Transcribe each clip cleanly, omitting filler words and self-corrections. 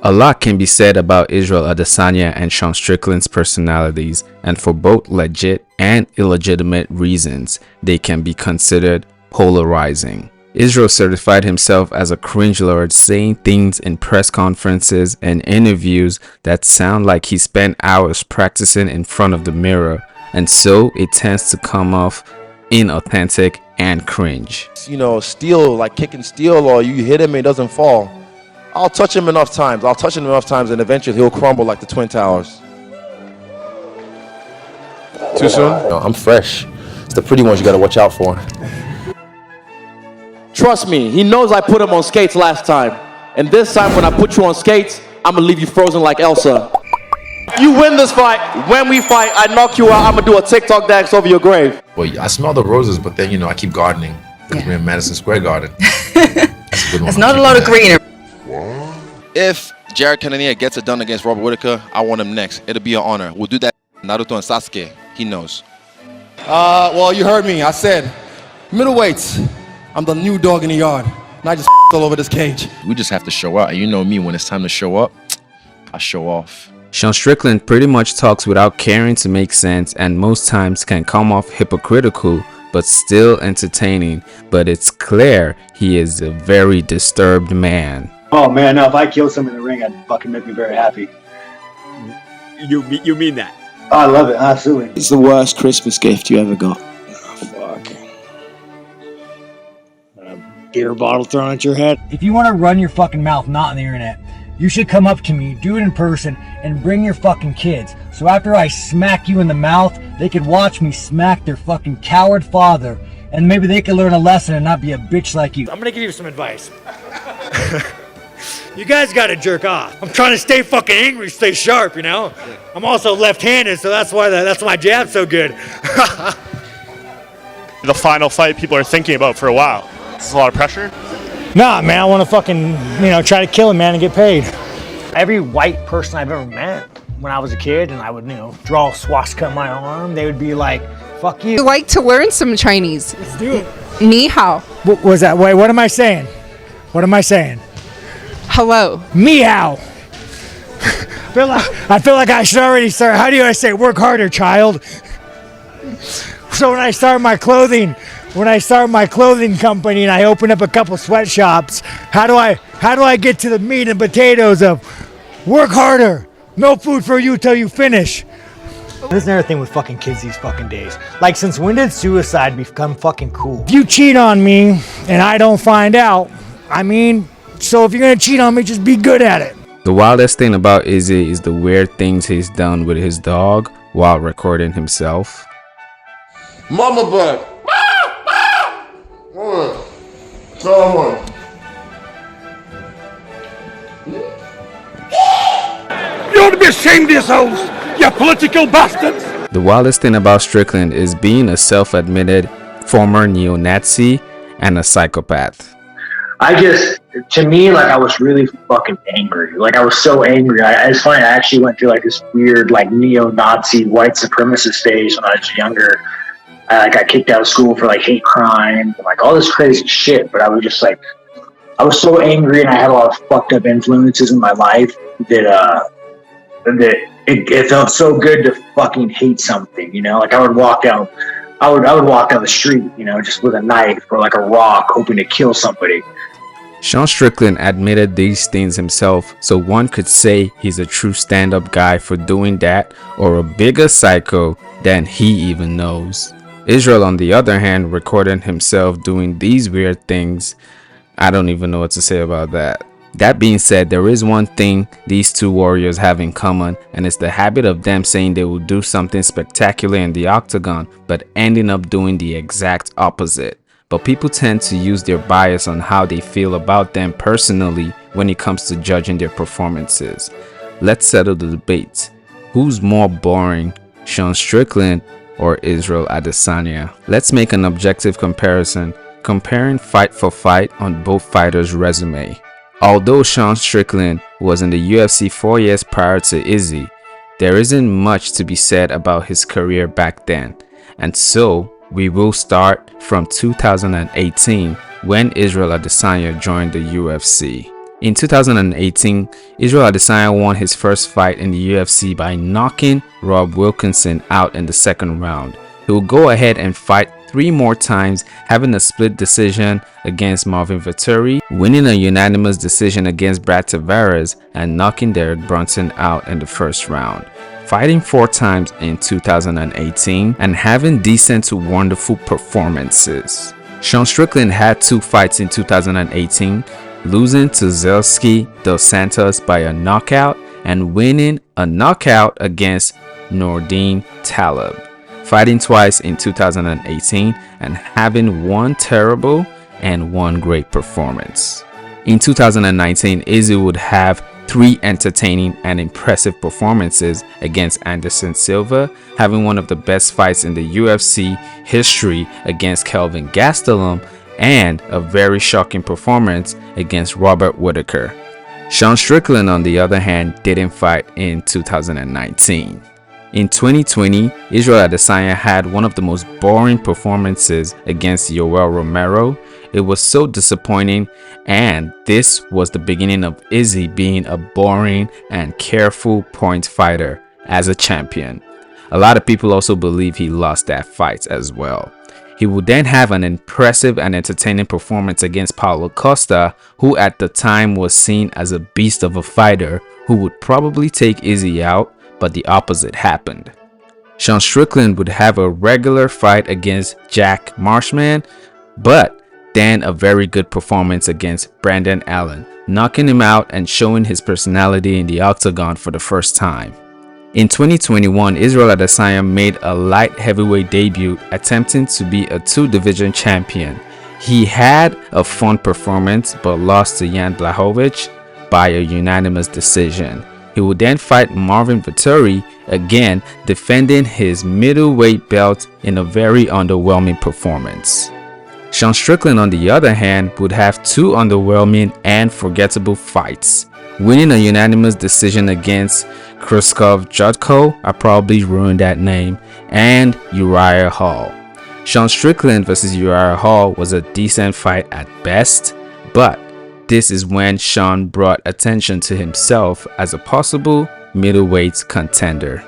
A lot can be said about Israel Adesanya and Sean Strickland's personalities, and for both legit and illegitimate reasons, they can be considered polarizing. Israel certified himself as a cringe lord, saying things in press conferences and interviews that sound like he spent hours practicing in front of the mirror, and so it tends to come off inauthentic and cringe. You know, steel, like kicking steel, or you hit him and it doesn't fall. I'll touch him enough times. And eventually he'll crumble like the Twin Towers. Too soon? No, I'm fresh. It's the pretty ones you gotta watch out for. Trust me, he knows I put him on skates last time. And this time when I put you on skates, I'm gonna leave you frozen like Elsa. If you win this fight, when we fight, I knock you out, I'm gonna do a TikTok dance over your grave. Well, I smell the roses, but then, you know, I keep gardening. Because we're in Madison Square Garden. It's not a lot of greenery. If Jared Cannonier gets it done against Robert Whittaker, I want him next. It'll be an honor. We'll do that. Naruto and Sasuke. He knows. Well, you heard me. I said, middleweights. I'm the new dog in the yard. And I just all over this cage. We just have to show up. And you know me, when it's time to show up, I show off. Sean Strickland pretty much talks without caring to make sense, and most times can come off hypocritical but still entertaining. But it's clear he is a very disturbed man. Oh man, no, if I killed someone in the ring, I'd fucking make me very happy. You mean that? Oh, I love it, absolutely. It's the worst Christmas gift you ever got. Oh, fuck. A beer bottle thrown at your head. If you want to run your fucking mouth not on the internet, you should come up to me, do it in person, and bring your fucking kids. So after I smack you in the mouth, they could watch me smack their fucking coward father, and maybe they could learn a lesson and not be a bitch like you. I'm gonna give you some advice. You guys gotta jerk off. I'm trying to stay fucking angry, stay sharp, you know? I'm also left-handed, so that's why that's my jab's so good. The final fight people are thinking about for a while. This is a lot of pressure. Nah, man, I want to fucking, try to kill him, man, and get paid. Every white person I've ever met when I was a kid and I would, draw a swastika on my arm, they would be like, fuck you. I'd like to learn some Chinese. Let's do it. Ni hao. What was that? Wait, what am I saying? What am I saying? Hello. Meow. I feel like I should already start. How do I say work harder, child? So when I start my clothing company and I open up a couple sweatshops, how do I get to the meat and potatoes of work harder, no food for you till you finish? There's another thing with fucking kids these fucking days. Like, since when did suicide become fucking cool? If you cheat on me and I don't find out, so if you're gonna cheat on me, just be good at it. The wildest thing about Izzy is the weird things he's done with his dog while recording himself. Mama bird. Someone. You ought to be ashamed of yourselves, you political bastards! The wildest thing about Strickland is being a self-admitted former neo-Nazi and a psychopath. To me, like, I was really fucking angry. Like, I was so angry. It's funny, I actually went through, like, this weird, like, neo-Nazi white supremacist phase when I was younger. I got kicked out of school for, like, hate crime and, like, all this crazy shit. But I was just, like, I was so angry and I had a lot of fucked up influences in my life that it felt so good to fucking hate something, Like, I would walk down the street, just with a knife or, like, a rock, hoping to kill somebody. Sean Strickland admitted these things himself, so one could say he's a true stand-up guy for doing that, or a bigger psycho than he even knows. Israel, on the other hand, recorded himself doing these weird things. I don't even know what to say about that. That being said, there is one thing these two warriors have in common, and it's the habit of them saying they will do something spectacular in the octagon, but ending up doing the exact opposite. But people tend to use their bias on how they feel about them personally when it comes to judging their performances. Let's settle the debate. Who's more boring, Sean Strickland or Israel Adesanya? Let's make an objective comparison, comparing fight for fight on both fighters' resume. Although Sean Strickland was in the UFC 4 years prior to Izzy, there isn't much to be said about his career back then. And so, we will start from 2018 when Israel Adesanya joined the UFC. In 2018, Israel Adesanya won his first fight in the UFC by knocking Rob Wilkinson out in the second round. He will go ahead and fight 3 more times, having a split decision against Marvin Vettori, winning a unanimous decision against Brad Tavares, and knocking Derek Brunson out in the first round. Fighting 4 times in 2018 and having decent to wonderful performances. Sean Strickland had 2 fights in 2018, losing to Zelsky dos Santos by a knockout and winning a knockout against Nordine Taleb. Fighting twice in 2018 and having 1 terrible and 1 great performance. In 2019, Izzy would have 3 entertaining and impressive performances against Anderson Silva, having one of the best fights in the UFC history against Kelvin Gastelum, and a very shocking performance against Robert Whittaker. Sean Strickland, on the other hand, didn't fight in 2019. In 2020, Israel Adesanya had one of the most boring performances against Yoel Romero. It was so disappointing, and this was the beginning of Izzy being a boring and careful point fighter as a champion. A lot of people also believe he lost that fight as well. He would then have an impressive and entertaining performance against Paulo Costa, who at the time was seen as a beast of a fighter who would probably take Izzy out, but the opposite happened. Sean Strickland would have a regular fight against Jack Marshman, but then a very good performance against Brandon Allen, knocking him out and showing his personality in the octagon for the first time. In 2021, Israel Adesanya made a light heavyweight debut, attempting to be a 2-division champion. He had a fun performance but lost to Jan Blachowicz by a unanimous decision. He would then fight Marvin Vettori, again defending his middleweight belt in a very underwhelming performance. Sean Strickland, on the other hand, would have 2 underwhelming and forgettable fights, winning a unanimous decision against Krzysztof Jotko, I probably ruined that name, and Uriah Hall. Sean Strickland versus Uriah Hall was a decent fight at best, but this is when Sean brought attention to himself as a possible middleweight contender.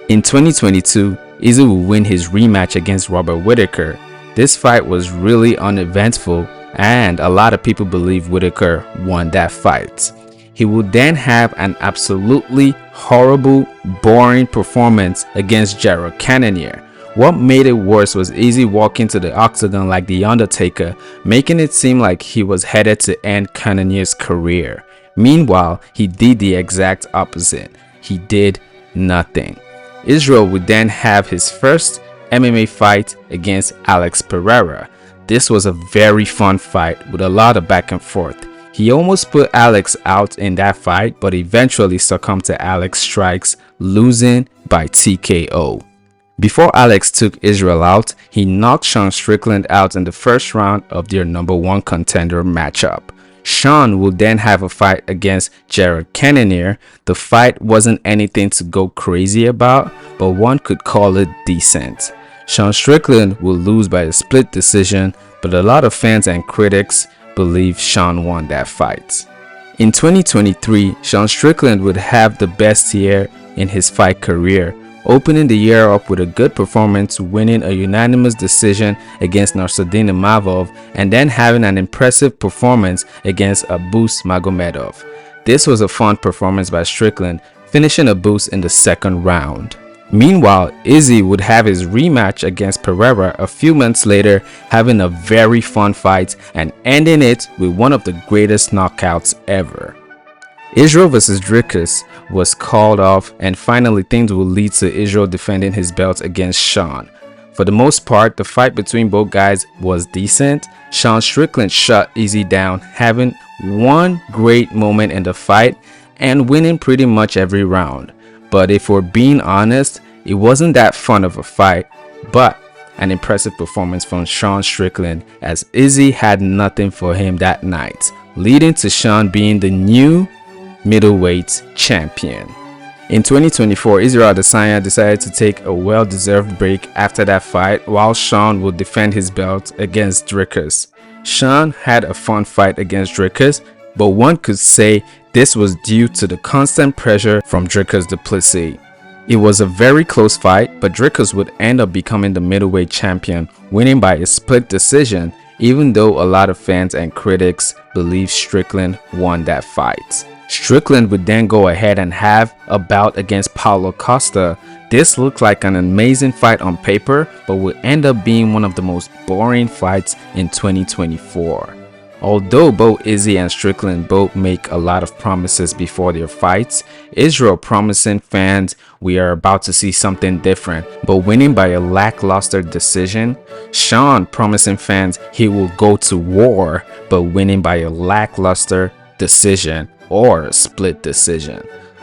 In 2022, Izzy will win his rematch against Robert Whittaker. This fight was really uneventful, and a lot of people believe Whittaker won that fight. He would then have an absolutely horrible, boring performance against Jared Cannonier. What made it worse was Izzy walking to the octagon like The Undertaker, making it seem like he was headed to end Cannonier's career. Meanwhile, he did the exact opposite. He did nothing. Israel would then have his first MMA fight against Alex Pereira. This was a very fun fight with a lot of back and forth. He almost put Alex out in that fight, but eventually succumbed to Alex's strikes, losing by TKO. Before Alex took Israel out, he knocked Sean Strickland out in the first round of their #1 contender matchup. Sean would then have a fight against Jared Cannonier. The fight wasn't anything to go crazy about, but one could call it decent. Sean Strickland will lose by a split decision, but a lot of fans and critics believe Sean won that fight. In 2023, Sean Strickland would have the best year in his fight career, opening the year up with a good performance, winning a unanimous decision against Nursuddin Imavov, and then having an impressive performance against Abus Magomedov. This was a fun performance by Strickland, finishing Abus in the second round. Meanwhile, Izzy would have his rematch against Pereira a few months later, having a very fun fight and ending it with one of the greatest knockouts ever. Israel vs. Dricus was called off, and finally things will lead to Israel defending his belt against Sean. For the most part, the fight between both guys was decent. Sean Strickland shut Izzy down, having one great moment in the fight and winning pretty much every round. But if we're being honest, it wasn't that fun of a fight, but an impressive performance from Sean Strickland, as Izzy had nothing for him that night, leading to Sean being the new middleweight champion. In 2024, Israel Adesanya decided to take a well-deserved break after that fight, while Sean would defend his belt against Dricus. Sean had a fun fight against Dricus, but one could say this was due to the constant pressure from dricusduplessis. It was a very close fight, but Dricus would end up becoming the middleweight champion, winning by a split decision, even though a lot of fans and critics believe Strickland won that fight. Strickland would then go ahead and have a bout against Paulo Costa. This looked like an amazing fight on paper, but would end up being one of the most boring fights in 2024. Although both Izzy and Strickland both make a lot of promises before their fights, Israel promising fans we are about to see something different, but winning by a lackluster decision. Sean promising fans he will go to war, but winning by a lackluster decision or a split decision.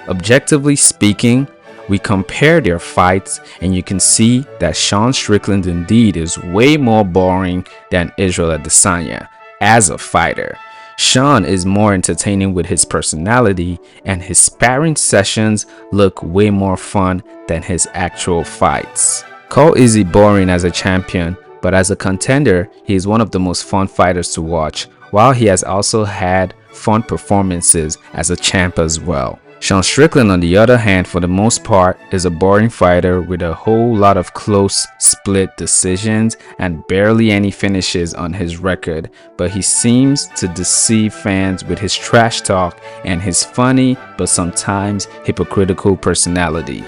Objectively speaking, we compare their fights and you can see that Sean Strickland indeed is way more boring than Israel Adesanya. As a fighter, Sean is more entertaining with his personality, and his sparring sessions look way more fun than his actual fights. Call Izzy boring as a champion, but as a contender, he is one of the most fun fighters to watch, while he has also had fun performances as a champ as well. Sean Strickland, on the other hand, for the most part, is a boring fighter with a whole lot of close split decisions and barely any finishes on his record, but he seems to deceive fans with his trash talk and his funny but sometimes hypocritical personality.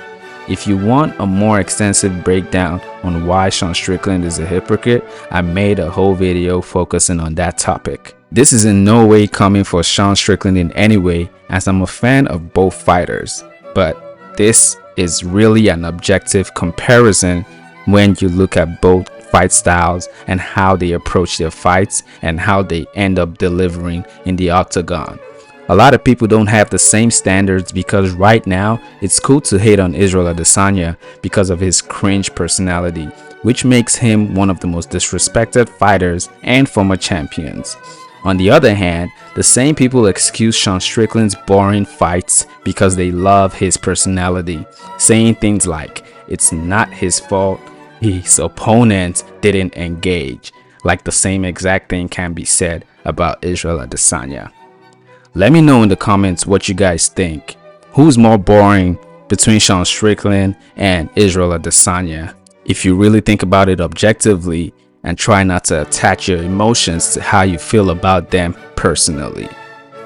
If you want a more extensive breakdown on why Sean Strickland is a hypocrite, I made a whole video focusing on that topic. This is in no way coming for Sean Strickland in any way, as I'm a fan of both fighters, but this is really an objective comparison when you look at both fight styles and how they approach their fights and how they end up delivering in the octagon. A lot of people don't have the same standards because right now it's cool to hate on Israel Adesanya because of his cringe personality, which makes him one of the most disrespected fighters and former champions. On the other hand, the same people excuse Sean Strickland's boring fights because they love his personality, saying things like it's not his fault his opponents didn't engage, like the same exact thing can be said about Israel Adesanya. Let me know in the comments what you guys think. Who's more boring between Sean Strickland and Israel Adesanya? If you really think about it objectively and try not to attach your emotions to how you feel about them personally.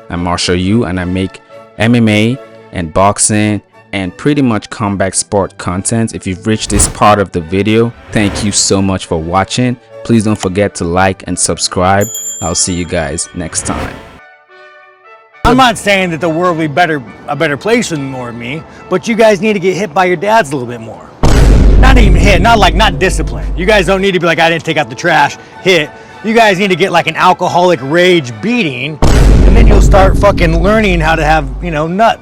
I'm Marshall Yu and I make MMA and boxing and pretty much combat sport content. If you've reached this part of the video, thank you so much for watching. Please don't forget to like and subscribe. I'll see you guys next time. I'm not saying that the world will be a better place with more of me, but you guys need to get hit by your dads a little bit more. Not even hit, not discipline. You guys don't need to be like, I didn't take out the trash, hit. You guys need to get like an alcoholic rage beating, and then you'll start fucking learning how to have, nuts.